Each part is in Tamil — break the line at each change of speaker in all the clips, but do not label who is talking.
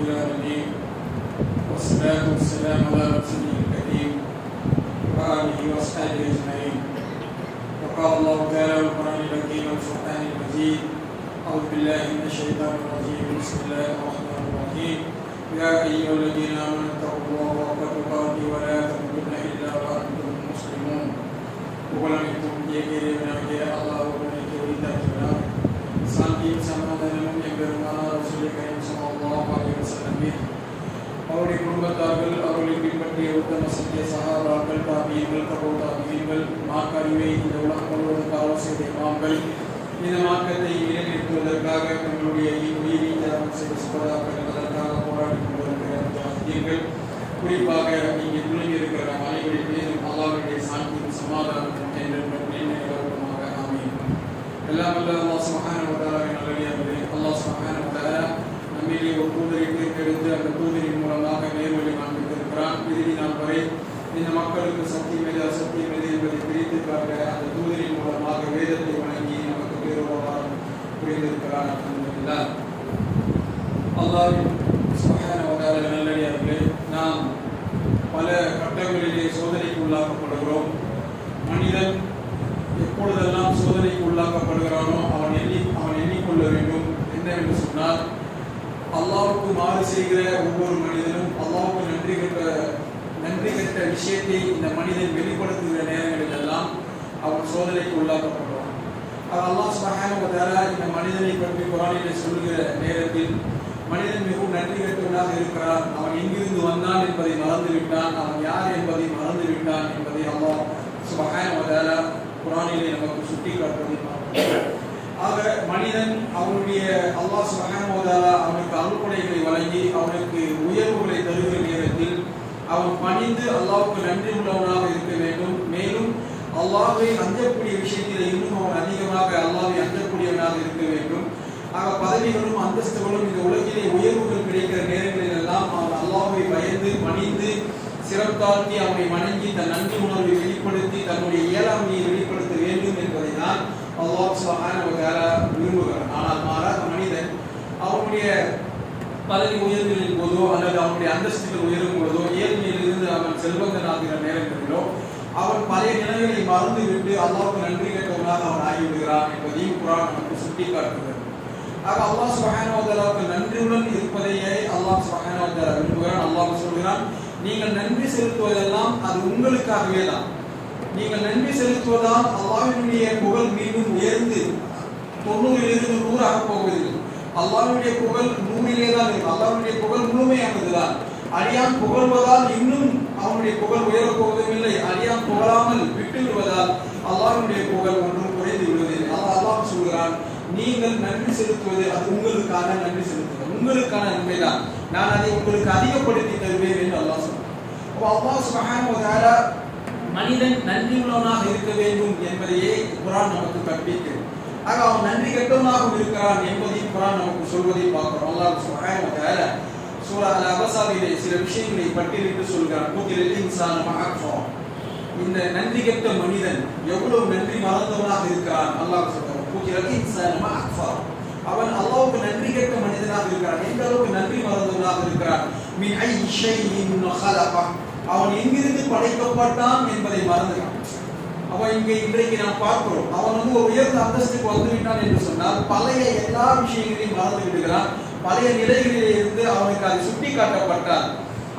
العالمين والصلاة والسلام على رسوله الكريم وآله وأصحابه أجمعين. وقال الله تعالى في القرآن الحكيم والفرقان المجيد: أعوذ بالله من الشيطان الرجيم، بسم الله الرحمن الرحيم. يا أيها الذين آمنوا اتقوا الله حق تقاته ولا تموتن إلا وأنتم مسلمون. புகழனைத்தும் இறைவனாகிய அல்லாஹ்வுக்கு உரித்தாகிறார். சாந்தியும் சமாதானமும் எம்பெருமானார் ரசூலுல்லாஹி ஸல்லல்லாஹு அலைஹி வஸல்லம் அவருடைய குடும்பத்தார்கள், அவர்களை பின்பற்றிய உத்தம சத்திய சஹாபாக்கள், தாபியீன்கள், தபூ தாபியீன்கள், மார்க்கறிவை இந்த உலகம் முழுவதும் காவல் செய்த இமாம்கள், இந்த மார்க்கத்தை நிலைநிறுத்துவதற்காக தங்களுடைய உயிரை தியாகம் செய்த சுகதாக்கள், அதற்காக போராடி கொண்டிருக்கிற ஜாதியர்கள், குறிப்பாக இங்கே துணிந்து இருக்கிற அனைவரின் மீதும் அல்லாஹ்வுடைய சாந்தியும் சமாதானமும் என்றென்றும் நிலைநிறுவனமாக ஆமீன். எல்லாம் வல்ல அல்லாஹ் சுப்ஹானஹு வ தஆலாவின் நல்லடியார்களே, அல்லாஹ் சுப்ஹானஹு வ தஆலா நம்மிலே ஒரு தூதரை தேர்ந்தெடுத்து அந்த தூதரின் மூலமாக நேர்வழி காண்பித்திருக்கிறான். இறுதி நாள் வரை இந்த மக்களுக்கு சத்தியம் எது அசத்தியம் எது என்பதை பிரித்து காட்ட அந்த தூதரின் மூலமாக வேதத்தை வணங்கி நமக்கு பேருபகாரம் புரிந்திருக்கிறான். அல்ஹம்துலில்லாஹ். அல்லாஹ்வின் சுப்ஹானஹு வ தஆலா நல்லடியார்களே, நாம் பல கட்டங்களிலே சோதனைக்கு உள்ளாக்கப்படுகிறோம். மனிதன் எப்பொழுதெல்லாம் சோதனைக்கு உள்ளாக்கப்படுகிறானோ அவன் எண்ணிக்கொள்ள வேண்டும் என்னவென்று சொன்னால், அல்லாஹ்வுக்கு மாறு செய்கிற ஒவ்வொரு மனிதனும் அல்லாஹ்வுக்கு நன்றி கெட்ட விஷயத்தை இந்த மனிதன் வெளிப்படுத்துகிற நேரங்களில் எல்லாம் அவன் சோதனைக்கு உள்ளாக்கப்படுவான். அல்லாஹ் சுப்ஹானஹு வ தஆலா இந்த மனிதனை பற்றி குர்ஆனிலே சொல்கிற நேரத்தில் மனிதன் மிகவும் நன்றி கெட்டவனாக இருக்கிறான், அவன் எங்கிருந்து வந்தான் என்பதை மறந்துவிட்டான், அவன் யார் என்பதை மறந்துவிட்டான் என்பதை அல்லாஹ் சுப்ஹானஹு வ தஆலா குர்ஆனிலே நமக்கு சுட்டிக்காட்டுவதை பார்க்கிறோம். ஆக மனிதன் அவனுடைய அல்லாஹ் சுப்ஹானஹு வ தஆலா அவனுக்கு அருள்கொடைகளை வழங்கி அவனுக்கு உயர்வுகளை தருகிற நேரத்தில் அவன் பணிந்து அல்லாஹ்வுக்கு நன்றி உள்ளவனாக இருக்க வேண்டும். மேலும் அல்லாஹ்வை அஞ்சக்கூடிய விஷயத்தில் இன்னும் அவன் அதிகமாக அல்லாஹ்வை அஞ்சக்கூடியவனாக இருக்க வேண்டும். ஆக பதவிகளும் அந்தஸ்துகளும் இந்த உலகிலே உயர்வுகள் கிடைக்கிற நேரங்களில் எல்லாம் அவன் அல்லாஹ்வை பயந்து பணிந்து சிறப்பாக்கி அவனை வணங்கி தன் நன்றி உணர்வை வெளிப்படுத்தி தன்னுடைய இயலாமையை வெளிப்படுத்த வேண்டும் என்பதை தான் அல்லாஹ் சுப்ஹானஹு வ தஆலா விரும்புகிறான். ஆனால் மாறாக மனிதன் அவனுடைய பதவி உயர்வுகளின் போதோ அல்லது அவனுடைய அந்தஸ்துகள் உயரும் போதோ ஏழ்மையிலிருந்து அவன் செல்வந்தனாகிற நேரங்களிலோ அவன் பழைய நிலைகளை மறந்துவிட்டு அல்லாஹ்வுக்கு நன்றி கெட்டவனாக அவன் ஆகிவிடுகிறான் என்பதையும் குர்ஆன் நமக்கு சுட்டிக்காட்டுகிறது. ஆக அல்லாஹ் சுப்ஹானஹு வ தஆலாவுக்கு நன்றியுடன் இருப்பதையே அல்லாஹ் சுப்ஹானஹு வ தஆலா விரும்புகிறான். அல்லாஹ் சொல்கிறான், நீங்கள் நன்றி செலுத்துவதெல்லாம் அது உங்களுக்காகவே தான். நீங்கள் நன்றி செலுத்துவதால் அல்லாஹ்வினுடைய புகழ் மீண்டும் உயர்ந்து 90லிருந்து 100 போவதில்லை. அல்லாஹ்வுடைய புகழ் 100லே தான் இருக்கும். அல்லாஹ்வுடைய புகழ் முழுமையானதுதான். அடியான் புகழ்வதால் இன்னும் அவனுடைய புகழ் உயரப் போவதும் இல்லை. அடியான் புகழாமல் விட்டு விடுவதால் அல்லாஹ்வுடைய புகழ் ஒன்றும் குறைந்து விடுவதில்லை. அல்லாஹ் சொல்கிறான், நீங்கள் நன்றி செலுத்துவது அது உங்களுக்கான நன்றி செலுத்துவது, உங்களுக்கான நன்மைதான். நான் அதை உங்களுக்கு அதிகப்படுத்தி தருவேன் என்று அல்லாஹ் சொல்றான். அல்லாஹ் சுப்ஹானஹு வ தஆலா மனிதன் நன்றி உள்ளவனாக இருக்க வேண்டும் என்பதையே குர்ஆன் நமக்கு கற்பிக்கிறது. ஆக அவன் நன்றி கெட்டவனாகவும் இருக்கிறான் என்பதை குர்ஆன் நமக்கு சொல்வதை பார்க்கிறோம். அல்லாஹ் சுப்ஹானஹு வ தஆலா சூரா அல்-அஹ்ஸாபிலே சில விஷயங்களை பட்டியலிட்டு சொல்கிறான். குதிரல் இன்சான மஅக்ஃபா, இந்த நன்றி கெட்ட மனிதன் எவ்வளவு நன்றி மறந்தவனாக இருக்கிறான். அல்லாஹ் சொல்றான், குதிரல் இன்சான மஅக்ஃபா, அவன் அல்லாஹ்வுக்கு நன்றி கெட்ட மனிதனாக இருக்கிறான். எந்த அளவுக்கு நன்றி மறந்தவனாக இருக்கிறான். மின் ஐ ஷைஇன் خلق, அவன் எங்கிருந்து படைக்கப்பட்டான் என்பதை மறந்துட்டான். அவன் இன்றைக்கு நாம் பார்க்கிறோம், அவன் ஒரு உயர்ந்த அந்தஸ்துக்கு வந்துவிட்டான் என்று சொன்னால் பழைய எல்லா விஷயங்களையும் மறந்து விடுகிறான். பழைய நிலைகளிலே இருந்து அவனுக்கு அது சுட்டி காட்டப்பட்டால்,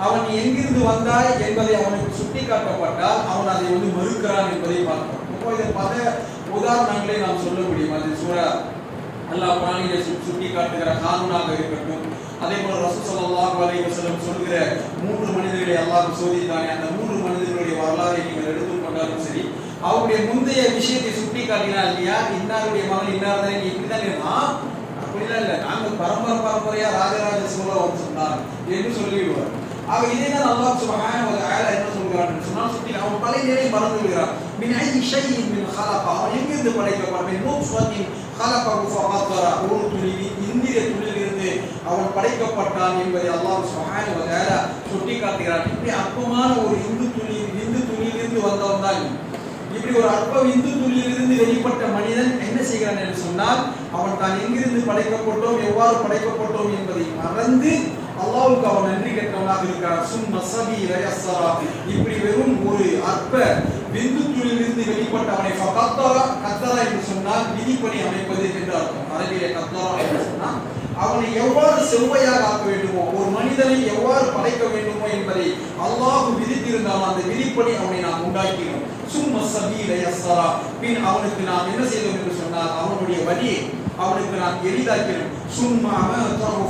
அவன் எங்கிருந்து வந்தாய் என்பதை அவனுக்கு சுட்டி காட்டப்பட்டால் அவன் அதை மறுக்கிறான் என்பதை பார்க்கிறோம். இப்போ இதில் பல உதாரணங்களை நாம் சொல்ல முடியும். அது சூரா அல்லாஹ் குர்ஆனிலே சுட்டி காட்டுகிற ஹாரூனாக இருக்கட்டும், அதே போல ரசூல் ஸல்லல்லாஹு அலைஹி வஸல்லம் சொல்கிற 3 மனிதர்களை அல்லாஹ் சோதித்தானே, அந்த 3 மனிதர்களுடைய வரலாறை நீங்கள் எடுத்துக்கொண்டாலும் சரி, அவருடைய முந்தைய விஷயத்தை சுட்டி காட்டினால் இல்லையா, இன்னாருடைய மகன் இன்னார் தான் இப்படிதான் இருந்தான், அப்படிலாம் இல்லை, நாங்கள் பரம்பரையா ராஜராஜ சோழன் சொன்னார் என்று சொல்லிவிடுவார். ஆக இதே தான் அல்லாஹ் சுப்ஹானஹு வ தஆலா என்ன சொல்கிறான் என்று சொன்னால், சுட்டி அவன் பழைய நிலையை மறந்து விடுகிறான். மின் ஐ ஷைஇன் மின் خلق, அவன் எங்கிருந்து படைக்கப்பட்டான். மின் நூத்ஃபத்தின் خلقه فقدر, ஒரு துளி இந்திரிய துளியிலிருந்து அவன் படைக்கப்பட்டான் என்பதை அல்லாஹ் சுப்ஹானஹு வ தஆலா சுட்டி காட்டுகிறான். இப்படி அற்பமான ஒரு இந்து துளியிலிருந்து வந்தவன் தான். இப்படி ஒரு அற்ப இந்து துளியிலிருந்து வெளிப்பட்ட மனிதன் என்ன செய்கிறான் என்று சொன்னால், அவன் தான் எங்கிருந்து படைக்கப்பட்டோம், எவ்வாறு படைக்கப்பட்டோம் என்பதை மறந்து அல்லாஹ்வுக்கு அவன் நன்றி கெட்டவனாக இருக்கிறான். சும்ம சபீல யஸ்ஸரா, இப்படி வெறும் ஒரு அற்ப விந்துத்துளிலிருந்து வெளிப்பட்டவனை ஃபகத்தரா, கத்தரா என்று சொன்னால் விதிப்படி அமைப்பது என்று அர்த்தம். அரபியிலே கத்தரா என்று சொன்னால் அவனை எவ்வாறு செவ்வையாக ஆக்க வேண்டுமோ, ஒரு மனிதனை எவ்வாறு படைக்க வேண்டுமோ என்பதை அல்லாஹ் விதித்திருந்தாலும் அந்த விதிப்படி அவனை நாம் உண்டாக்கினோம். சும்ம சபீல யஸ்ஸரா, பின் அவனுக்கு நாம் என்ன செய்தோம் என்று சொன்னால் அவனுடைய வழியை அவனுக்கு நாம் எளிதாக்கிறோம். சும்மா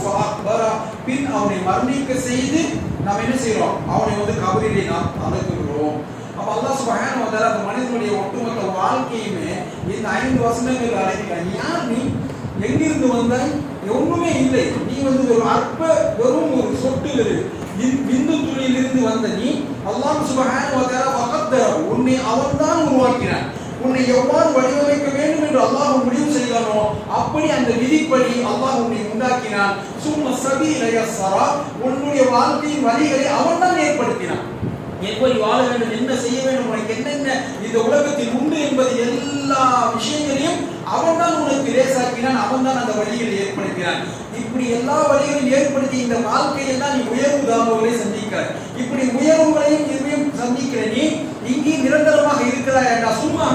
ஃபஅக்பரா, பின் அவனை மரணிக்க செய்து நாம் என்ன செய்கிறோம், அவனை கபரிலே நாம் அடக்குகிறோம். அப்ப அல்லாஹ் சுப்ஹானஹு வ தஆலா அந்த மனிதனுடைய ஒட்டுமொத்த வாழ்க்கையுமே இந்த 5 வசனங்கள் அடங்கிட்டான். யார் நீ, எங்கிருந்து வந்தாய், ஒண்ணுமே இல்லை, நீ ஒரு அற்ப வெறும் ஒரு சொட்டு விந்து துளியிலிருந்து வந்த நீ அல்லாஹ் சுப்ஹானஹு வ தஆலா ஃபகத்தர, உன்னை அவன்தான் உருவாக்கினான். உன்னை எவ்வாறு வடிவமைக்க வேண்டும் என்று அல்லாஹ் முடிவு செய்தானோ அப்படி அந்த விதிப்படி அல்லாஹ் உன்னை உண்டாக்கினான். சும்ம சபீல யஸ்ஸரா, உன்னுடைய வாழ்க்கையின் வழிகளை அவன்தான் ஏற்படுத்தினான். எப்படி வாழ வேண்டும், என்ன செய்ய வேண்டும், உனக்கு என்னென்ன இந்த உலகத்தில் உண்டு என்பது எல்லா விஷயங்களையும் அவன்தான் உனக்கு லேசாக்கினான். அவன்தான் அந்த வழிகளை ஏற்படுத்தினான். இப்படி எல்லா வழிகளையும் ஏற்படுத்தி இந்த வாழ்க்கையில் தான் நீ உயர்வு தாழ்வுகளை சந்திக்கிறாய். இப்படி உயர்வுகளையும் இதையும் சந்திக்கிற நீ இங்கே நிரந்தரமாக இருக்கிறாய் என்றால் சும்மா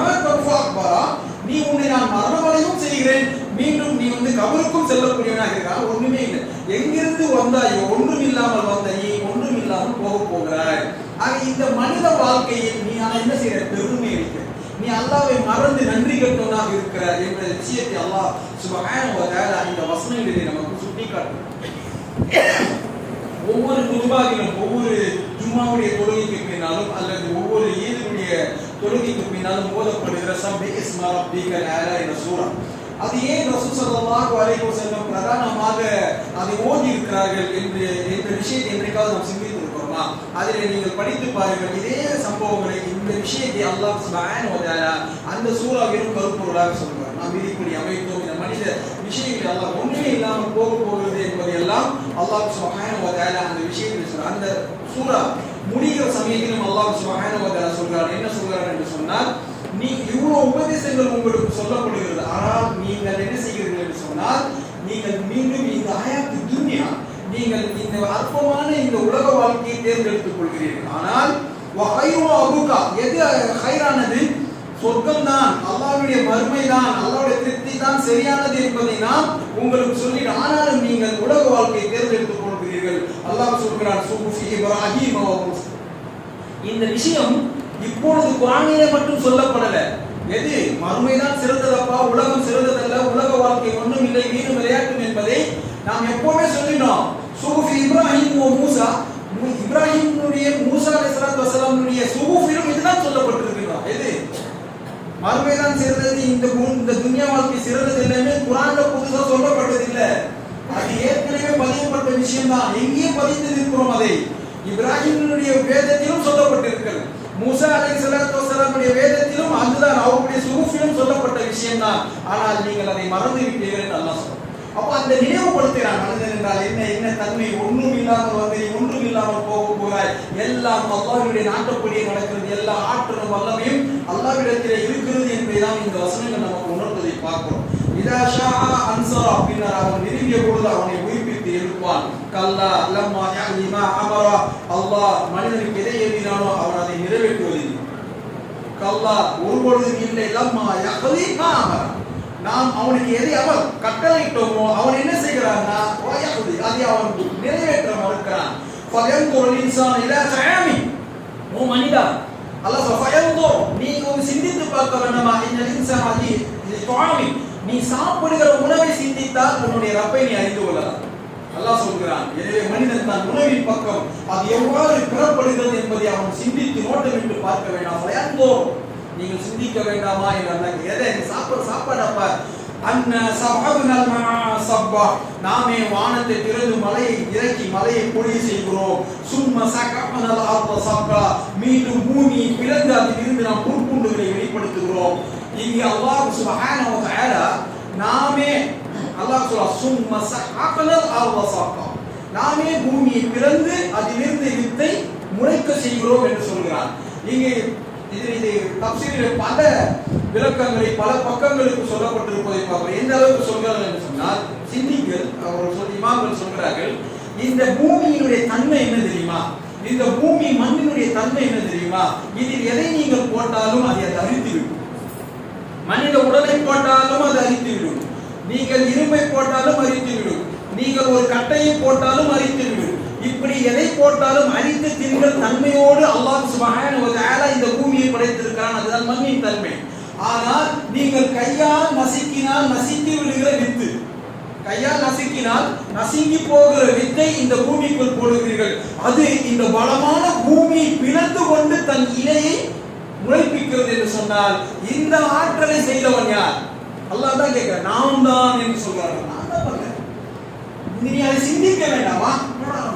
அக்பரா, நீ உன்னை நான் மரணமடையும் செய்கிறேன், மீண்டும் நீ கபருக்கும் செல்லக்கூடியவனாக இருக்கிறாய். ஒண்ணுமே இல்லை, எங்கிருந்து வந்தாயோ ஒன்றும் இல்லாமல் வந்த நீ ஒன்றும் இல்லாமல் போக போகிறாய். ஆக இந்த மனித வாழ்க்கையில் நீ என்ன செய்யற, பெருமை இருக்கிற, நீ அல்லாஹ்வை மறந்து நன்றி கெட்டவனாக இருக்கிறார் என்ற விஷயத்தை அல்லாஹ் சுப்ஹானஹு வ தஆலா இந்த வசனங்களிலே நமக்கு சுட்டிக்காட்டுகிறார். ஒவ்வொரு குர்பானிலும், ஒவ்வொரு ஜும்மாவுடைய தொழுகைக்கு பின்னாலும் அல்லது ஒவ்வொரு ஈதுடைய தொழுகைக்கு பின்னாலும் ஓதப்படுகிற சப்பி இஸ்ம ரப்பிகல் அலா என்ற சூரா, அது ஏன் ரசூல் ஸல்லல்லாஹு அலைஹி வஸல்லம் பிரதானமாக அதை ஓதி இருக்கிறார்கள் என்ற விஷயத்தை என்றைக்காவது நாம் சிந்தித்து இருக்கிறோமா? அதிலே நீங்கள் படித்து பாருங்கள். இதே சம்பவங்களை, இந்த விஷயத்தை அல்லாஹ் சுப்ஹானஹு வ தஆலா அந்த சூராவிலும் கருப்பொருளாக சொல்வார். நாம் விதிப்படி அமைத்தோம், இந்த மனித விஷயங்கள் அல்லாஹ் ஒன்றுமே இல்லாமல் போகிறது என்பதை எல்லாம் அல்லாஹ் சுப்ஹானஹு வ தஆலா அந்த விஷயத்தில் சொல்றார். அந்த சூரா முடிகிற சமயத்திலும் அல்லாஹ் சுப்ஹானஹு வ தஆலா சொல்றார். என்ன சொல்றார் என்று சொன்னால், நீ இவ்வளவு உபதேசங்கள் உங்களுக்கு சொல்லப்படுகிறது, ஆனால் நீங்கள் என்ன செய்கிறீர்கள் என்று சொன்னால், நீங்கள் மீண்டும் இந்த ஹயாத்து துன்யா, நீங்கள் இந்த அற்பமான இந்த உலக வாழ்க்கையை தேர்ந்தெடுத்துக் கொள்கிறீர்கள். ஆனால் எது ஹைரானது, சொர்க்கம் தான், அல்லாஹ்வுடைய மறுமை தான், அல்லாஹ்வுடைய திருப்தி தான் சரியானது என்பதை நான் உங்களுக்கு சொல்லிட்டேன். ஆனாலும் நீங்கள் உலக வாழ்க்கையை தேர்ந்தெடுத்துக் கொள்கிறீர்கள். அல்லாஹ் சொல்கிறான், சுஹுஃபி இப்ராஹீம் வ மூஸா. இந்த விஷயம் இப்பொழுது குர்ஆனிலே மட்டும் சொல்லப்படல. எது மறுமைதான் சிறந்ததப்பா, உலகம் சிறந்ததல்ல, உலக வாழ்க்கை ஒன்றும் இல்லை, வீண் விளையாட்டும் என்பதை நாம் எப்பவுமே சொல்லினோம். சுஹுஃபி இப்ராஹீம் வ மூஸா, இப்ராஹிமுடைய மூஸா அலைஹிஸ்ஸலாத்து வஸலாமுடைய சுஹுஃபிலும் இதுதான் சொல்லப்பட்டிருக்கிறது. எது மறுமைதான் சிறந்தது, இந்த துன்யா வாழ்க்கை சிறந்தது இல்லைன்னு குர்ஆன்ல புதுசா சொல்லப்பட்டது இல்ல. அது ஏற்கனவே பதியப்பட்ட விஷயம் தான். எங்கே பதித்து இருக்கிறோம், அதை இப்ராஹிமுடைய வேதத்திலும் சொல்லப்பட்டிருக்கிறது, மூஸா அலைஹிஸ்ஸலாத்து வஸலாமுடைய வேதத்திலும் அதுதான், அவருடைய சுஹுஃபிலும் சொல்லப்பட்ட விஷயம் தான். ஆனால் நீங்கள் அதை மறந்து விட்டீர்கள் என்று அல்லாஹ் சொல்றார். அப்ப அந்த நினைவுபடுத்துகிறான், மனிதன் என்றால் என்ன தன்மை, ஒன்றும் இல்லாமல் வந்து ஒன்றும் இல்லாமல் போகிறாய், எல்லாம் அல்லாஹ்வுடைய நாட்டப்படியே நடக்கிறது, எல்லா ஆற்றலும் வல்லமையும் அல்லாஹ்விடத்திலே இருக்கிறது என்பதைதான் இந்த வசனங்கள் நமக்கு உணர்வதை பார்க்கிறோம். இதா ஷாஅ அன்ஸரா, பின்னர் அவன் விரும்பிய பொழுது அவனை உயிர்ப்பித்து எழுப்புவான். கல்லா லம்மா யஅலி மா அமரா, அல்லாஹ் மனிதனுக்கு எதை ஏவினானோ அவன் அதை நிறைவேற்றுவதில்லை. கல்லா ஒருபொழுதும் இல்லை, லம்மா யஅலி மா அமரா, நாம் அவனுக்கு எதை அவன் கட்டளையிட்டோமோ அவன் என்ன செய்கிறான்னா அதை அவன் நிறைவேற்ற மறுக்கிறான். ஃபயன்துர் இன்சான் இலா தஆமி, ஓ மனிதா, அல்லாஹ் ஃபயன்துர், நீ சிந்தித்து பார்க்க வேண்டுமா, இன்னல் இன்சான் அலி தஆமி, நீ சாப்பிடுகிற உணவை சிந்தித்தால் உன்னுடைய ரப்பை நீ அறிந்து கொள்ளலாம். அல்லாஹ் சொல்கிறான். எனவே மனிதன் தான் உணவின் பக்கம் அது எவ்வாறு பெறப்படுகிறது என்பதை அவன் சிந்தித்து நோட்டமிட்டு பார்க்க வேண்டாம். ஃபயன்துர், நீங்கள் சிந்திக்க வேண்டாமா என்றால், எதை சாப்பாடப்ப அன்ன சபஹனல் மா சப்பா, நாமே வானத்தை திறந்து மலையை இறக்கி மலையை பொழிய செய்கிறோம். சும்ம சகஹனல் அர்த சக்கா, மீண்டும் பூமியை பிளந்து அதிலிருந்து நாம் புற்பூண்டுகளை வெளிப்படுத்துகிறோம். இங்கே அல்லாஹ் சுப்ஹானஹு வ தஆலா நாமே அல்லாஹ் சொல்றார், சும்ம சகஹனல் அர்த சக்கா, நாமே பூமியை பிளந்து அதிலிருந்து வித்தை முளைக்க செய்கிறோம் என்று சொல்கிறார். இங்கே இது தப்சீரில் பல விளக்கங்களை பல பக்கங்களுக்கு சொல்லப்பட்டிருப்பதை பார்க்கிறோம். எந்த அளவுக்கு சொல்கிறார்கள் என்று சொன்னால், சிந்திகள் இமாம்கள் சொல்கிறார்கள்,
இந்த பூமியினுடைய தன்மை என்ன தெரியுமா? இந்த பூமி மண்ணினுடைய தன்மை என்ன தெரியுமா? இதில் எதை நீங்கள் போட்டாலும் அதை அரித்துவிடும். மனித உடலை போட்டாலும் அது அரித்துவிடும். நீங்கள் இரும்பை போட்டாலும் அரித்துவிடும். நீங்கள் ஒரு கட்டையை போட்டாலும் அரித்துவிடும். இப்படி எதை போட்டாலும் அரித்து தின்கிற தன்மையோடு அல்லாஹ் சுப்ஹானஹு வ தஆலா இந்த பூமியை படைத்திருக்கிறான். அதுதான் மண்ணின் தன்மை. ஆனால் நீங்கள் கையால் நசுக்கினால் நசுக்கி விடுகிற வித்து, கையால் நசுக்கினால் நசுங்கி போகிற வித்தை இந்த பூமிக்குள் போடுகிறீர்கள். அது இந்த பலமான பூமியை பிளந்து கொண்டு தன் இலையை முளைப்பிக்கிறது என்று சொன்னால் இந்த ஆற்றலை செய்தவன் யார்? அல்லாஹ் தான் கேட்கிற, நான் தான் என்று சொல்றாங்க. நான் தான் பண்றேன். நீ அதை சிந்திக்க வேண்டாமா?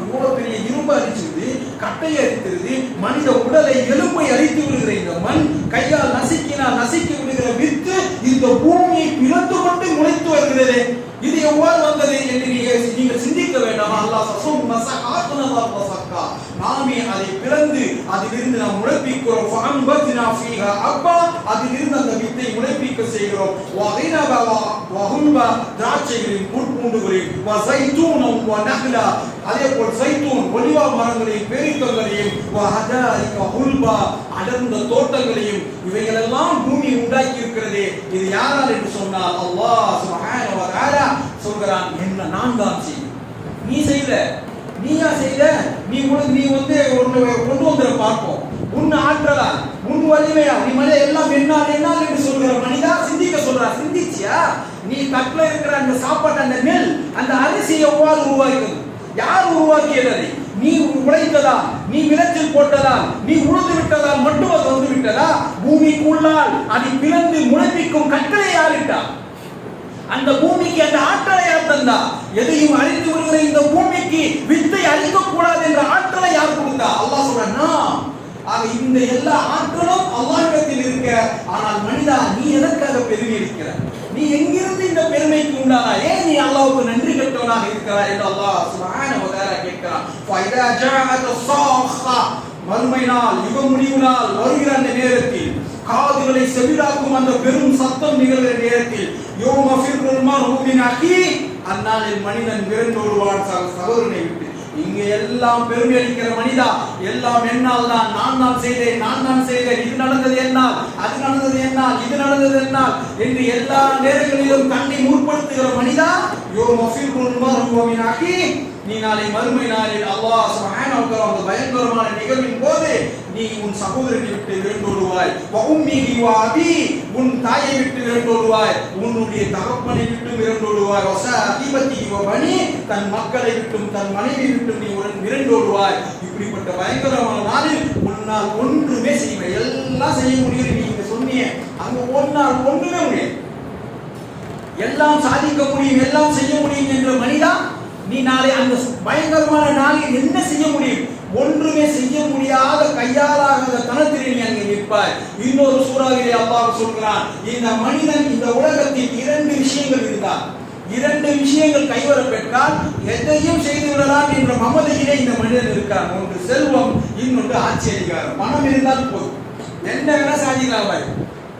இவ்வளவு பெரிய இரும்பு அரிச்சிருது, கட்டையை அரித்திருது, மனித உடலை எலும்பை அரித்து விடுகிற இந்த மண், கையால் நசுக்கினால் நசுக்கி விடுகிற வித்து இந்த பூமியை பிளந்து கொண்டு முளைத்து வருகிறது. இது எவ்வாறு வந்தது என்று நீங்கள் சிந்திக்க வேண்டாமா? அல்லாஹ் சஸும் மஸகாத்துனா வஸக்கா, நாமே அதை பிளந்து அதிலிருந்து நாம் முளைப்பிக்கிறோம். ஃபஅன்பத்னா ஃபீஹா அப்பா, அதிலிருந்து அந்த வித்தை முளைப்பிக்க செய்கிறோம். வகினபா வஹுல்பா, திராட்சைகளின் புற்பூண்டுகளையும், வஸைத்தூனம் வநஹ்லா, அதே போல் சைத்தூன் ஒலிவா மரங்களையும் பேரிக்கங்களையும், வஹதாயிக ஹுல்பா, அடர்ந்த தோட்டங்களையும், இவைகளெல்லாம் பூமி உண்டாக்கி இருக்கிறது. இது யாரால் என்று சொன்னால் அல்லாஹ் சுப்ஹானஹு வ தஆலா சொல்கிறான், என்ன நான் தான் செய்தேன். நீ செய்த, நீயா செய்த? நீ வந்து ஒன்று கொண்டு வந்துட பார்ப்போம். உன் ஆற்றலா, உன் வலிமையா, நீ மனித எல்லாம் என்னால் என்னால் என்று சொல்கிற மனிதா சிந்திக்க சொல்றா. சிந்திச்சியா? நீ தட்டுல இருக்கிற அந்த சாப்பாடு, அந்த நெல், அந்த அரிசி எவ்வாறு உருவாக்குது? யார் உருவாக்கியது? அதை நீ உழைத்ததா? நீ விளைச்சல் போட்டதா? நீ உழுது விட்டதால் மட்டும் அது வந்து விட்டதா? பூமிக்குள்ளால் அதை பிளந்து முளைப்பிக்கும் கட்டளை யாரிட்டா? அந்த பூமிக்கு அந்த ஆற்றலை யார் தந்தா? எதையும் அழித்து விடுகிற இந்த பூமிக்கு வித்தை அழிக்க கூடாது என்ற ஆற்றலை யார் கொடுத்தா? அல்லாஹ் சொல்றானா. ஆக இந்த எல்லா ஆற்றலும் அல்லாஹ்விடத்தில் இருக்க. ஆனால் மனிதா, நீ எதற்காக பெருமை இருக்கிற? நீ எங்கிருந்து இந்த பெருமைக்கு உண்டானா? ஏன் நீ அல்லாஹ்வுக்கு நன்றி கெட்டவனாக இருக்கிறாய் என்று அல்லாஹ் சுப்ஹானஹு வ தஆலா கேட்கிறான். ஃபைதா ஜாஅத் ஸாஹா, மறுமை நாள், யுக முடிவு நாள் வருகிற அந்த நேரத்தில், காதுகளை செவிடாக்கும் அந்த பெரும் சத்தம் நிகழ்கிற நேரத்தில், யௌம ஃபிர்ருல் மர்உ மின் அஹீ, அந்நாளில் மனிதன் விரண்டோடுவான் சகோதரனை விட்டு. இங்க எல்லாம் பெருமை அளிக்கிற மனிதா, எல்லாம் என்னால் தான், நான் செய்தேன், நான் செய்தேன், இது நடந்தது என்னால், அது நடந்தது என்னால், இது நடந்தது என்னால் என்று எல்லா நேரங்களிலும் தன்னை முற்படுத்துகிற மனிதா, யௌம ஃபிர்ருல் மர்உ மின் அஹீ, நீ நாளை மறுமை நாளில் அல்லாஹ் சுப்ஹானஹு வ தஆலா அந்த பயங்கரமான நிகழ்வின் போது நீ உன் சகோதரனை விட்டு விரண்டோடுவாய். வ உம்மிஹி வ அபி, உன் தாயை விட்டு விரண்டோடுவாய். உன்னுடைய தகப்பனை விட்டு விரண்டோடுவாய். வ ஸாஹிபதி வ பனி, தன் மக்களை விட்டும் தன் மனைவி விட்டும் நீ விரண்டோடுவாய். இப்படிப்பட்ட பயங்கரமான நாளில் உன்னால் ஒன்றுமே செய்ய, எல்லாம் செய்ய முடியும். நீ இங்க சொன்னீங்க, அங்க ஒன்னால் ஒன்றுமே முடியாது. எல்லாம் சாதிக்க முடியும், எல்லாம் செய்ய முடியும் என்ற மனிதா, நீ நாளை அந்த பயங்கரமான நாளில் என்ன செய்ய முடியும்? ஒன்றுமே செய்ய முடியாத கையாலாகாத தனத்திலே நீ அங்கே நிற்பாய். இன்னொரு சூறாவிலே அல்லாஹ் சொல்கிறான், இந்த மனிதன் இந்த உலகத்தில் 2 விஷயங்கள் இருந்தால், 2 விஷயங்கள் கைவர பெற்றால் எதையும் செய்து விடலாம் என்ற மமதையிலே இந்த மனிதன் இருக்கான். ஒன்று செல்வம், இன்னொன்று ஆட்சி அதிகாரம். பணம் இருந்தால் போதும், என்ன வேணா சாதிக்கலாம்.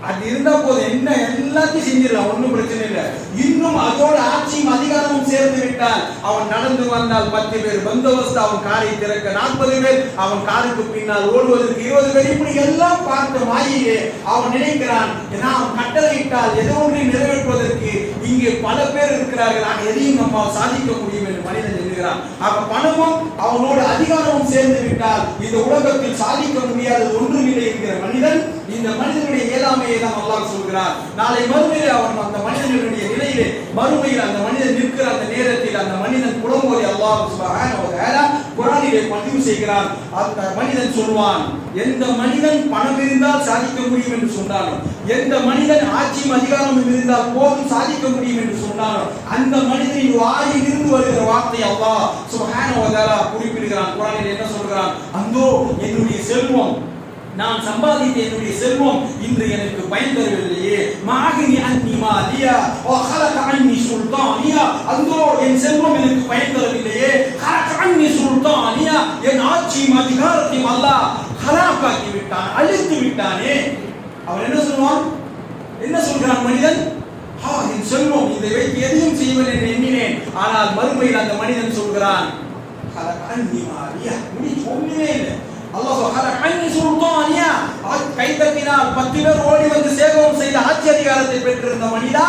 அது இருந்தா போதும், என்ன எல்லாத்தையும் செஞ்சிடலாம், ஒன்றும் பிரச்சனை இல்லை. இன்னும் அதோட ஆட்சியும் அதிகாரமும் சேர்ந்து விட்டால், அவன் நடந்து வந்தால் 10 பேர் பந்தோபஸ்து அவன் காரை திறக்க 40 பேர், அவன் காருக்கு பின்னால் ஓடுவதற்கு 20 பேர். இப்படி எல்லாம் பார்த்த மாயிலே அவன் நினைக்கிறான், நாம் கட்டளையிட்டால் எதை ஒன்றையும் நிறைவேற்றுவதற்கு இங்கே பல பேர் இருக்கிறார்கள், ஆக எதையும் நம்ம சாதிக்க முடியும் என்று மனிதன் எண்ணுகிறான். ஆக பணமும் அவனோட அதிகாரமும் சேர்ந்து விட்டால் இந்த உலகத்தில் சாதிக்க முடியாதது ஒன்றுமில்லை என்கிற மனிதன், இந்த மனிதனுடைய இயலாமையை தான் அல்லாஹ் சொல்கிறார். நாளை மறுமையிலே அவன் அந்த மனிதனுடைய நிலையிலே, மறுமையில் அந்த மனிதன் நிற்கிற அந்த நேரத்தில் அந்த மனிதன் புலம்போதை அல்லாஹ் சுப்ஹானஹு வ தஆலா குர்ஆனிலே பதிவு செய்கிறான். அந்த மனிதன் சொல்வான், எந்த மனிதன் பணம் இருந்தால் சாதிக்க முடியும் என்று சொன்னாலும், எந்த மனிதன் ஆட்சியும் அதிகாரமும் இருந்தால் போதும் சாதிக்க முடியும் என்று சொன்னாலும், அந்த மனிதனின் வாயில் இருந்து வருகிற வார்த்தை அல்லாஹ் சுப்ஹானஹு வ தஆலா குறிப்பிடுகிறான். குர்ஆனில் என்ன சொல்கிறான்? அந்தோ என்னுடைய செல்வம், நான் சம்பாதித்த என்னுடைய செல்வம் இன்று எனக்கு பயன் தரவில்லையே. மாகினி அன்னி மாலியா வ خلق عني சுல்தானியா, அந்தோ என் செல்வம் எனக்கு பயன் தரவில்லையே. خلق عني சுல்தானியா, என் ஆட்சியும் அதிகாரத்தையும் அல்லாஹ் ஹலாக்காக்கி விட்டான், அழித்து விட்டானே. அவன் என்ன சொல்வான்? என்ன சொல்கிறான் மனிதன்? என் செல்வம், இதை வைத்து எதையும் செய்வேன் என்று எண்ணினேன். ஆனால் மறுமையில் அந்த மனிதன் சொல்கிறான், அன்னி மாலியா முடிச்சு ஒண்ணுமே இல்லை. அல்லாஹ் சொல்றான் அன்னி சுல்தானியா, கை தட்டினால் 10 பேர் ஓடி வந்து சேவகம் செய்த ஆட்சி அதிகாரத்தை பெற்றிருந்த மனிதா,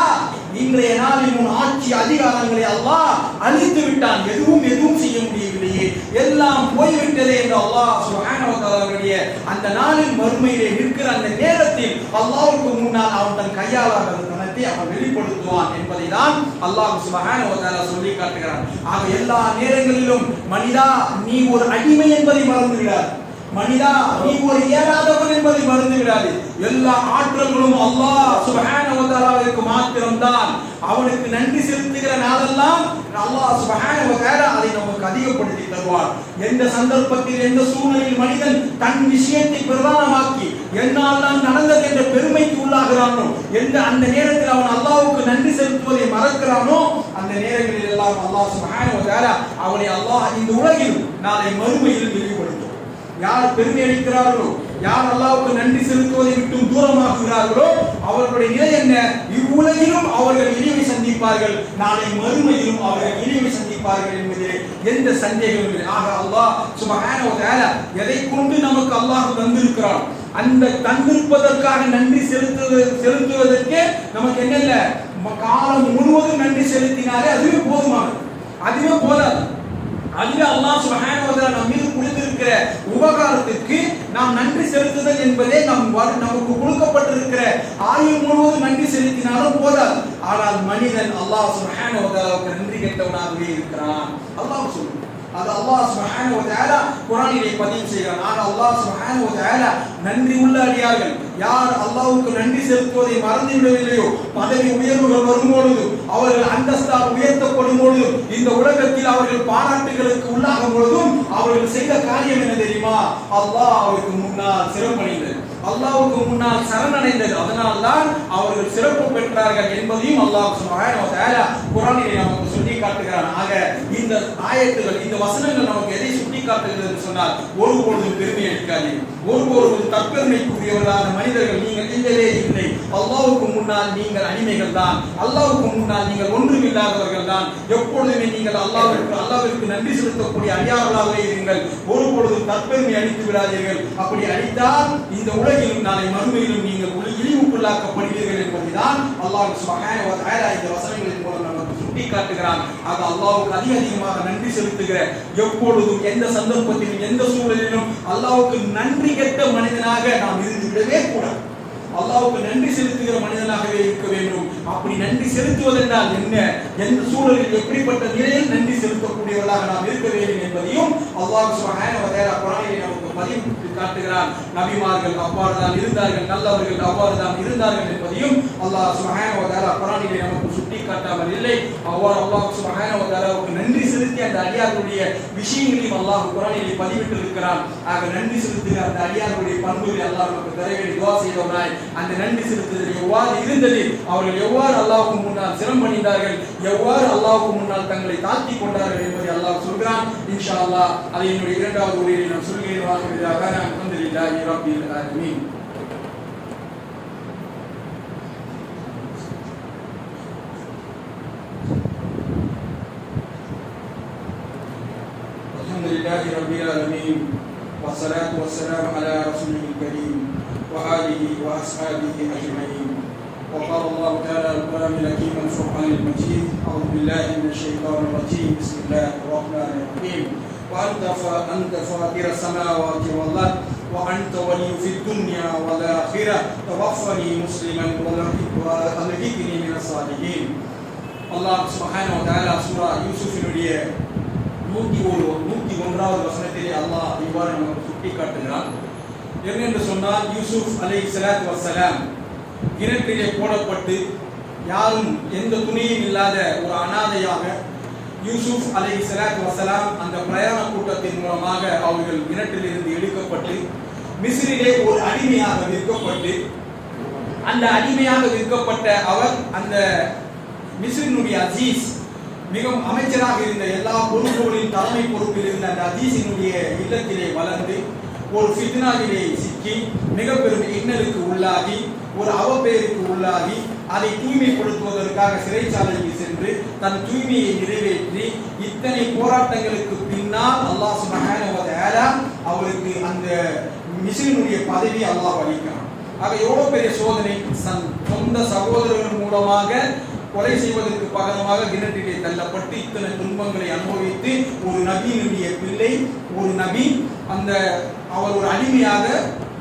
இன்றைய நாளில் உன் ஆட்சி அதிகாரங்களை அல்லாஹ் அழித்து விட்டான், எதுவும் செய்ய முடியவில்லையே, எல்லாம் போய்விட்டதே என்று அல்லாஹ் சுப்ஹானஹு வ தஆலாவுடைய அந்த நாளில் மறுமையிலே நிற்கிற அந்த நேரத்தில் அல்லாஹ்வுக்கு முன்னால் அவன் தன் கையாளாத தனத்தை அவன் வெளிப்படுத்துவான் என்பதை தான் அல்லாஹ் சுப்ஹானஹு வ தஆலா சொல்லி காட்டுகிறான். ஆக எல்லா நேரங்களிலும் மனிதா நீ ஒரு அடிமை என்பதை மறந்து விடாது, மனிதா நீ ஒரு இயலாதவன் என்பதை மறந்து விடாது. எல்லா ஆற்றல்களும் அல்லாஹ் சுப்ஹானஹு வ தஆலாவுக்கு மாத்திரம்தான். அவனுக்கு நன்றி செலுத்துகிற நாளெல்லாம் அல்லாஹ் சுப்ஹானஹு வ தஆலா அதை நமக்கு அதிகப்படுத்தி தருவான். எந்த சந்தர்ப்பத்தில் எந்த சூழ்நிலையில் மனிதன் தன் விஷயத்தை பிரதானமாக்கி என்னால் தான் நடந்தது என்ற பெருமைக்கு உள்ளாகிறானோ, எந்த அந்த நேரத்தில் அவன் அல்லாஹ்வுக்கு நன்றி செலுத்துவதை மறக்கிறானோ, அந்த நேரங்களில் எல்லாம் அல்லாஹ் சுப்ஹானஹு வ தஆலா அவனை அல்லாஹ் இந்த உலகில் நாளை மறுமையில் இழிவுபடுத்துவான். யார் பெருமை அளிக்கிறார்களோ, யார் அல்லாஹ்வுக்கு நன்றி செலுத்துவதை விட்டு தூரமாகுகிறார்களோ அவர்களுடைய நிலை என்ன? இவ்வுலகிலும் அவர்கள் இழிவை சந்திப்பார்கள், நாளை மறுமையிலும் அவர்கள் இழிவை சந்திப்பார்கள் என்பதிலே எந்த சந்தேகமும் இல்லை. ஆக அல்லாஹ் சுப்ஹானஹு வ தஆலா எதை கொண்டு நமக்கு அல்லாஹ் தந்திருக்கிறான், அந்த தந்திருப்பதற்காக நன்றி செலுத்துவதற்கு நமக்கு என்ன இல்லை, காலம் முழுவதும் நன்றி செலுத்தினாலே அதுவே போதுமானது, அதுவே போதாது. அதுவே அல்லாஹ் சுப்ஹானஹு வ தஆலா நம் மீது கொடுத்திருக்கிற உபகாரத்திற்கு நாம் நன்றி செலுத்துதல் என்பதே நமக்கு கொடுக்கப்பட்டிருக்கிற ஆயுள் முழுவதும் நன்றி செலுத்தினாலும் போதாது. ஆனால் மனிதன் அல்லாஹ் சுப்ஹானஹு வ தஆலாவுக்கு நன்றி கெட்டவனாகவே இருக்கிறான். அல்லாஹ் சொல்லுங்க, அது அல்லாஹ் சுப்ஹானஹு வ தஆலா குர்ஆனிலே பதிவு செய்கிறான். ஆனால் அல்லாஹ் சுப்ஹானஹு வ தஆலா நன்றி உள்ள அடியார்கள் யார் அல்லாஹ்வுக்கு நன்றி செலுத்துவதை மறந்து விடவில்லையோ, பதவி உயர்வுகள் வரும்பொழுது, அவர்கள் அந்தஸ்தால் உயர்த்தப்படும் பொழுது, இந்த உலகத்தில் அவர்கள் பாராட்டுகளுக்கு உள்ளாகும் பொழுதும் அவர்கள் செய்த காரியம் என்ன தெரியுமா? அல்லாஹ் அவருக்கு முன்னால் சிறப்படைந்தது, அல்லாஹ்வுக்கு முன்னால் சரணடைந்தது, அதனால் தான் அவர்கள் சிறப்பு பெற்றார்கள் என்பதையும் அல்லாஹ் சுப்ஹானஹு வ தஆலா குர்ஆனிலே நமக்கு சொல்லி காட்டுகிறான். ஆக இந்த ஆயத்துகள், இந்த வசனங்கள் நமக்கு எதை சுட்டி காட்டுகிறது என்று சொன்னால், ஒருபொழுதும் பெருமை அடிக்காதீர்கள், ஒருபொழுதும் தற்பெருமைக்குரியவர்களான மனிதர்கள் நீங்கள் இல்லவே இல்லை. அல்லாஹ்வுக்கு முன்னால் நீங்கள் அடிமைகள் தான், அல்லாஹ்வுக்கு முன்னால் நீங்கள் ஒன்றுமில்லாதவர்கள் தான். எப்பொழுதுமே நீங்கள் அல்லாஹ்விற்கு நன்றி செலுத்தக்கூடிய அடியார்களாகவே இருங்கள். ஒருபொழுதும் தற்பெருமை அடித்து விடாதீர்கள். அப்படி அடித்தால் இந்த உலகிலும் நாளை மறுமையிலும் நீங்கள் இழிவுக்குள்ளாக்கப்படுவீர்கள் என்பதுதான் அல்லாஹ் சுப்ஹானஹு வ தஆலா இந்த வசனங்களின் மூலம் நமக்கு சுட்டி காட்டுகிறான். ஆக அல்லாஹ்வுக்கு அதிகமாக நன்றி செலுத்துகிற, எப்பொழுதும் எந்த சந்தர்ப்பத்திலும் எந்த சூழலிலும் அல்லாஹ்வுக்கு நன்றி கெட்ட மனிதனாக நாம் இருந்து விடவே கூடாது. அல்லாஹ்வுக்கு நன்றி செலுத்துகிற மனிதனாகவே இருக்க வேண்டும். அப்படி நன்றி செலுத்துவதென்றால் என்ன, எந்த சூழலில் எப்படிப்பட்ட நிலையில் நன்றி செலுத்தக்கூடியவர்களாக நாம் இருக்க வேண்டும் என்பதையும் அல்லாஹ் சுப்ஹானஹு வ தஆலா குர்ஆனிலே நமக்கு பதிவு காட்டுகிறான். நபிமார்கள் அவ்வாறு தான் இருந்தார்கள், நல்லவர்கள் அவ்வாறு தான் இருந்தார்கள் என்பதையும் அல்லாஹ் சுப்ஹானஹு வ தஆலா குர்ஆனிலே நமக்கு சுட்டி காட்டாமல் இல்லை. அவ்வாறு அல்லாஹ் சுப்ஹானஹு வ தஆலாவுக்கு நன்றி செலுத்தி அந்த அடியார்களுடைய விஷயங்களையும் அல்லாஹ் குர்ஆனிலே பதிவிட்டு இருக்கிறான். ஆக நன்றி செலுத்துகிற அந்த அடியார்களுடைய பண்புகளை அல்லாஹ் நமக்கு தர வேண்டி துஆ செய்தவனாய் அந்த நன்றி செலுத்துதல் எவ்வாறு இருந்தது, அவர்கள் எவ்வாறு அல்லாஹ்வுக்கு முன்னால் சிரமப்பட்டார்கள், எவ்வாறு அல்லாஹ்வுக்கு முன்னால் தங்களை தாழ்த்தி கொண்டார்கள் என்பதை அல்லாஹ் சொல்கிறான். இன்ஷா அல்லாஹ் அதை என்னுடைய இரண்டாவது உரையில் நான் சொல்கிறேன். அல்ஹம்துலில்லாஹி ரப்பில் ஆலமீன். அல்ஹம்துலில்லாஹி ரப்பில் ஆலமீன். வஸ்ஸலாத்து வஸ்ஸலாமு அலா ரசூலில் கரீம் وآله وأصحابه أجمعين. وقال الله تعالى القرآن الحكيم الفرقان المجيد: أعوذ بالله من الشيطان الرجيم، بسم الله الرحمن الرحيم. وأنت فاطر السماوات والأرض وأنت ولي في الدنيا والآخرة توفني مسلما والحقني من الصالحين. الله سبحانه وتعالى சூரா யூசுஃபினுடைய 101வது வசனத்திலே அல்லாஹ் இவ்வாறு நமக்கு சுட்டி காட்டுகிறான். என்னென்று சொன்னால், யூசுப் அலைஹிஸ்ஸலாத்து வஸ்ஸலாம் கிணற்றிலே போடப்பட்டு யாரும் எந்த துணையும் இல்லாத ஒரு அனாதையாக யூசுப் அலைஹிஸ்ஸலாத்து வஸ்ஸலாம் அந்த பிரயாண கூட்டத்தின் மூலமாக அவர்கள் கிணற்றிலிருந்து எடுக்கப்பட்டு மிஸ்ரிலே ஒரு அடிமையாக விற்கப்பட்டு, அந்த அடிமையாக விற்கப்பட்ட அவர் அந்த மிஸ்ரினுடைய அஜீஸ், மிகவும் அமைச்சராக இருந்த எல்லா பொறுப்புகளின் தலைமை பொறுப்பில் இருந்த அந்த அஜீஸினுடைய இல்லத்திலே வளர்ந்து ஒரு ஃபித்னாவிலே சிக்கி மிக பெரும் இன்னலுக்கு உள்ளாகி ஒரு அவப்பெயருக்கு உள்ளாகி அதை தூய்மைப்படுத்துவதற்காக சிறைச்சாலைக்கு சென்று தன் தூய்மையை நிறைவேற்றி இத்தனை போராட்டங்களுக்கு பின்னால் அல்லாஹ் சுப்ஹானஹு வ தஆலா அவருக்கு அந்த மிஸ்ரினுடைய பதவி அல்லாஹ் அளிக்கிறான். ஆக எவ்வளவு பெரிய சோதனை! சொந்த சகோதரர்கள் மூலமாக கொலை செய்வதற்கு பகரமாக கிணற்றிலே தள்ளப்பட்டு இத்தனை துன்பங்களை அனுபவித்து ஒரு நபியினுடைய பிள்ளை, ஒரு நபி அவர் ஒரு அடிமையாக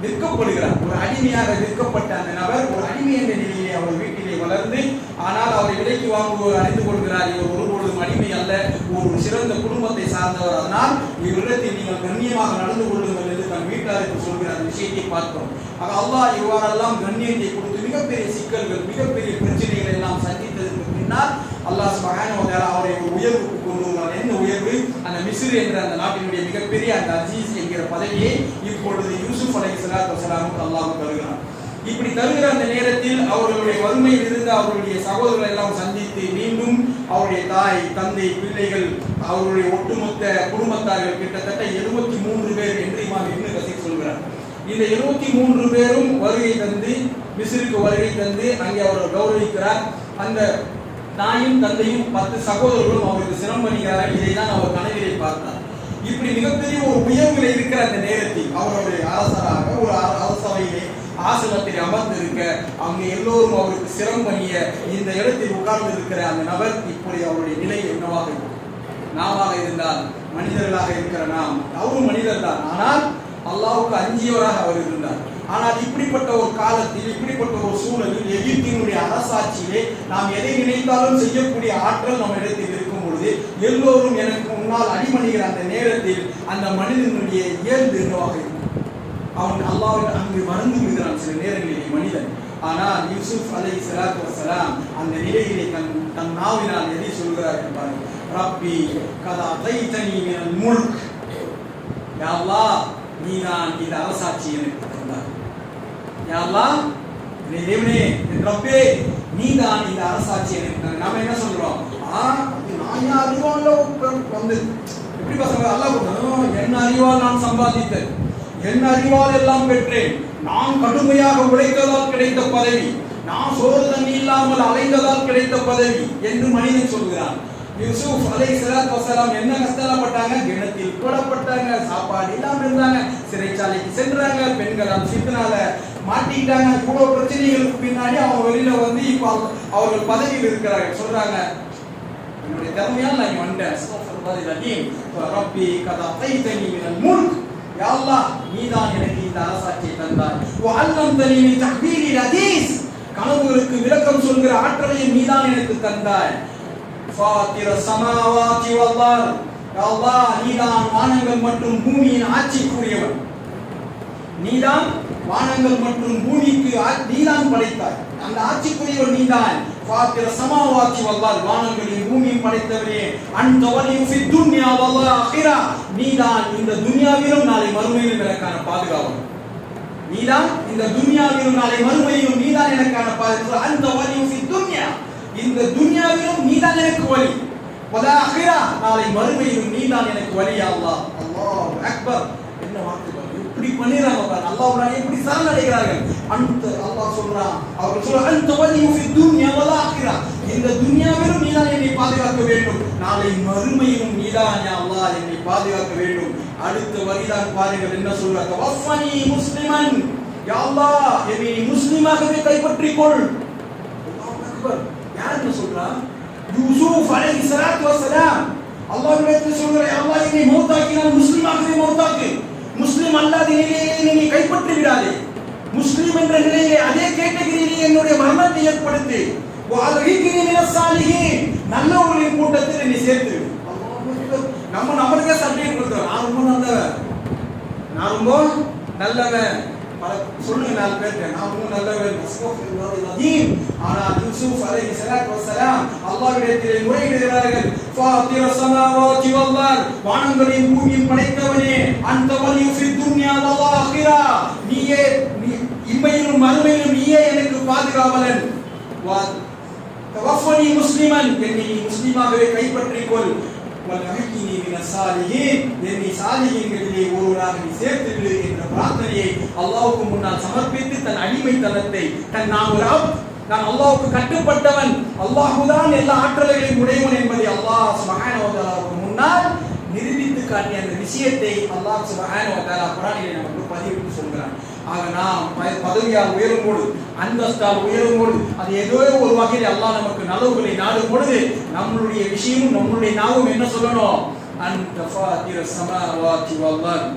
விற்கப்படுகிறார். ஒரு அடிமையாக விற்கப்பட்ட அந்த நபர் ஒரு அடிமை என்ற நிலையிலே அவர் வீட்டிலே வளர்ந்து, ஆனால் அவரை விலைக்கு வாங்குவோர் அறிந்து கொள்கிறார், இவர் ஒருபொழுதும் அடிமை அல்ல, ஒரு சிறந்த குடும்பத்தை சார்ந்தவர், அதனால் இவரிடத்தில் நீங்கள் கண்ணியமாக நடந்து கொள்ளுங்கள் என்று தன் வீட்டாருக்கு சொல்கிற அந்த விஷயத்தை பார்க்கிறோம். ஆக அல்லாஹ் இவ்வாறெல்லாம் கண்ணியத்தை கொடுத்து மிகப்பெரிய சிக்கல்கள், மிகப்பெரிய பிரச்சனைகளை எல்லாம் சந்தித்ததற்கு பின்னால் அல்லாஹ் சுப்ஹானஹு வ தஆலா அவரை ஒரு உயர்வுக்கு கொண்டு வந்தார். என்ன உயர்வு? அந்த மிஸ்ர் என்ற அந்த நாட்டினுடைய மிகப்பெரிய அந்த அஜீஸ் என்கிற பதவியை இப்பொழுது யூசுப் அலைஹிஸ்ஸலாத்து வஸலாமுக்கு அல்லாஹ் தருகிறார். இப்படி தருகிற அந்த நேரத்தில் அவர்களுடைய வறுமையில் இருந்து அவர்களுடைய சகோதரர்களை எல்லாம் சந்தித்து மீண்டும் அவருடைய தாய், தந்தை, பிள்ளைகள், அவருடைய ஒட்டுமொத்த குடும்பத்தார்கள் கிட்டத்தட்ட 73 பேர் என்று இமாம் இப்னு கஸீர் சொல்கிறார். இந்த 73 பேரும் வருகை தந்து மிஸ்ருக்கு வருகை தந்து அங்கே அவர் கௌரவிக்கிறார். அந்த தாயும் தந்தையும் 10 சகோதரர்களும் அவருக்கு சிரமணிகிறார். இதை தான் அவர் கனவிலே பார்த்தார். இப்படி மிகப்பெரிய ஒரு உயர்வுல இருக்கிற அந்த நேரத்தில் அவருடைய அரசராக ஒரு அரசவையிலே ஆசனத்தில் அமர்ந்திருக்க, அங்கே எல்லோரும் அவருக்கு சிரமணிய இந்த இடத்தில் உட்கார்ந்து இருக்கிற அந்த நபர் இப்படி அவருடைய நிலை என்னவாக இருக்கும்? நாமாக இருந்தால், மனிதர்களாக இருக்கிற நாம், அவரும் மனிதர் தான், ஆனால் அல்லாஹ்வுக்கு அஞ்சியவராக அவர் இருந்தார். ஆனால் இப்படிப்பட்ட ஒரு காலத்தில், இப்படிப்பட்ட ஒரு சூழலில், எகிப்தினுடைய அரசாட்சியிலே நாம் எதை நினைத்தாலும் செய்யக்கூடிய ஆற்றல் நம்ம இடத்தில் இருக்கும் பொழுது எல்லோரும் எனக்கு முன்னால் அடிமணிகிற அந்த நேரத்தில் அந்த மனிதனுடைய இயல்பு என்னவாக இருக்கும்? அவன் அல்லாஹ்வை அங்கு மறந்து விடுகிறான் சில நேரங்களிலே மனிதன். ஆனால் யூசுப் அலைஹிஸ்ஸலாத்து வஸலாம் அந்த நிலையிலே தன் நாவினால் எதை சொல்கிறார் என்பார். ரப்பி கதா தைதனி மினல் முல்க், யா அல்லாஹ் நீதான் இந்த அரசாட்சி எனக்கு தந்தாய். யா அல்லாஹ் தேவனே, என் ரப்பே நீதான் இந்த அரசாட்சி எனக்கு தந்தாய். நாம என்ன சொல்றோம்? நான் அறிவால வந்து எப்படி பசங்க அல்லாஹ் என்ன அறிவால் நான் சம்பாதித்தேன், என் அறிவால் எல்லாம் பெற்றேன், நான் கடுமையாக உழைத்ததால் கிடைத்த பதவி, நான் சோறு தண்ணி இல்லாமல் அலைந்ததால் கிடைத்த பதவி என்று மனிதன் சொல்கிறான். யூசுப் அலைஹிஸ்ஸலாத்து வஸலாம் என்ன கஷ்டப்பட்டாங்க? கிணத்தில் போடப்பட்டாங்க, சாப்பாடு இல்லாம இருந்தாங்க, சிறைச்சாலைக்கு சென்றாங்க, பெண்கள் சித்தனால மாட்டிக்கிட்டாங்க. இவ்வளவு பிரச்சனைகளுக்கு பின்னாடி அவங்க வெளியில வந்து இப்ப அவர்கள் பதவியில் இருக்கிறாங்க. சொல்றாங்க, என்னுடைய திறமையால் நான் வந்துட்டேன். ரப்பி கதா தைதனி மினல் முல்க், யா அல்லாஹ் நீதான் எனக்கு இந்த அரசாட்சியை தந்தாய். வஅல்லம்தனி மின் தஹ்வீலில் ஹதீஸ், கனவுகளுக்கு விளக்கம் சொல்கிற ஆற்றலையும் நீதான் எனக்கு தந்தாய். ஃபாத்திர ஸமாவாதி வல் அர்த், யா அல்லாஹ் நீதான் வானங்கள் மற்றும் பூமியின் ஆட்சிக்குரியவன், நீதான் வானங்கள் மற்றும் பூமிக்கு நீதான் படைத்தாய், அந்த ஆட்சிக்குரியவன் நீதான். ஃபாத்திர ஸமாவாதி வல் அர்த், வானங்களையும் பூமியையும் படைத்தவனே. அன்த வலியு ஃபித் துன்யா வல் ஆখিরা, நீதான் இந்த துன்யாவிலும் நாளை மறுமையிலும் எனக்கான பாதுகாவலன், நீதான் இந்த துன்யாவிலும் நாளை மறுமையிலும் நீதான் எனக்கான பாதுகாவலன். அன்த வலியு ஃபித் துன்யா, இந்த துன்யாவிலும் நீதான் எனக்கு வலி, வல் ஆখিরা நாளை மறுமையிலும் நீதான் எனக்கு வலி. யா அல்லாஹ். அல்லாஹ் அக்பர். என்ன வார்த்தை! இப்படி பண்ணிராங்க பாருங்க, அல்லாஹ்வுடைய எப்படி சரணடைகிறார்கள். அந்த அல்லாஹ் சொல்றான், அவர் சொல்ற அன்த வலியு ஃபித் துன்யா வல் ஆখিরা, இந்த துன்யாவிலும் நீதான் என்னை பாதுகாக்க வேண்டும், நாளை மறுமையிலும் நீதான் யா அல்லாஹ் என்னை பாதுகாக்க வேண்டும். அடுத்த வரிதான் பாருங்கள் என்ன சொல்றார். தவஃபனி முஸ்லிமன், யா அல்லாஹ் என்னை முஸ்லிமாகவே கைப்பற்றிக் கொள். அல்லாஹ் அக்பர். யார் என்ன சொல்றா? யூசுப் அலைஹிஸ்ஸலாத்து வஸலாம் அல்லாஹ்விடத்தில் சொல்ற, யா அல்லாஹ் என்னை மௌத்தாக்கினால் முஸ்லிமாகவே மௌத்தாக்கு, முஸ்லிம் அல்லாத நிலையிலே என்னை கைப்பற்றி விடாதே, முஸ்லிம் என்ற நிலையிலே அதே கேட்டகரியிலே என்னுடைய மரணத்தை ஏற்படுத்தி, வஅல்ஹிக்னி மினஸ் சாலிஹீன், நல்லவர்களின் கூட்டத்தில் என்னை சேர்த்து. நம்ம நம்மளுக்கே சர்டிஃபிகேட் கொடுக்கிறோம், நான் ரொம்ப நல்லவன், நான் ரொம்ப நல்லவன். சொல்லுங்க 4 பேர், நான் ரொம்ப நல்லவன். ஆனால் யூசுப் அலைஹிஸ்ஸலாத்து வஸலாம் அல்லாஹ்விடத்திலே முறையிடுகிறார்கள். ஃபாத்திர ஸமாவாதி வல் அர்த், வானங்களையும் பூமியையும் படைத்தவனே. அன்த வலியு ஃபித் துன்யா வல் ஆখিরা, நீயே இம்மையிலும் மறுமையிலும் நீயே எனக்கு பாதுகாவலன். தவஃபனி முஸ்லிமன், என்னை முஸ்லிமாகவே கைப்பற்றிக் கொள். வல்ஹிக்னி மினஸ் சாலிஹீன், என்னை சாலிஹீன்களிலே ஒருவராக நீ சேர்த்து விடு என்ற பிரார்த்தனையை அல்லாஹ்வுக்கு முன்னால் சமர்ப்பித்து தன் அடிமைத்தனத்தை நான் அல்லாஹ்வுக்கு கட்டுப்பட்டவன், அல்லாஹ்தான் எல்லா ஆற்றல்களையும் உடையவன் என்பதை அல்லாஹ் சுப்ஹானஹு வ தஆலாவுக்கு முன்னால் நிரூபித்து காட்டிய அந்த விஷயத்தை அல்லாஹ் சுப்ஹானஹு வ தஆலா குர்ஆனிலே நமக்கு பதிவிட்டு சொல்கிறான். ஆக நாம் பதவியால் உயரும்போது, அந்தஸ்தால் உயரும்போது, அது ஏதோ ஒரு வகையில் அல்லாஹ் நமக்கு நலவுகளை நாடும் பொழுது நம்மளுடைய விஷயமும் நம்மளுடைய நாவும் என்ன சொல்லணும்? அன்த ஃபாத்திர ஸமாவாதி வல் அர்த்,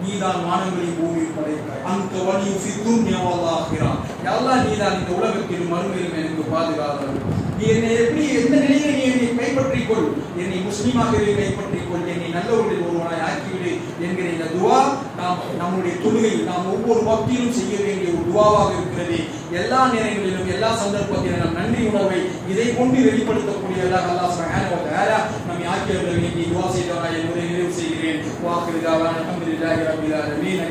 நீதான் வானங்களையும் பூமியையும் படைத்தாய். அந்த வலியு ஃபி துன்யா வல் ஆখিরা, யா அல்லாஹ் நீதான் இந்த உலகத்திலும் மறுமையிலும் எனக்கு பாதுகாவலன். நீ என்னை எப்படி எந்த நிலையில் நீ என்னை கைப்பற்றிக் கொள், என்னை முஸ்லீமாக கைப்பற்றிக் கொள், என்னை நல்லவர்களில் ஒருவனாய் ஆக்கிவிடு என்கிற இந்த துவா நம்முடைய தொழுகையில் நாம் ஒவ்வொரு பக்தியிலும் செய்ய வேண்டிய ஒரு துவாவாக இருக்கிறது. எல்லா நேரங்களிலும் எல்லா சந்தர்ப்பத்திலும் நம் நன்றி உணர்வை இதை கொண்டு வெளிப்படுத்தக்கூடியவர்களாக அல்லாஹ் சுப்ஹானஹு வ தஆலா நம்மை ஆக்கியவர்கள் வேண்டி துவா செய்தவராக என்பதை நிறைவு செய்கிறேன். வாகிரு தாவானா அல்ஹம்துலில்லாஹி ரப்பில் ஆலமீன்.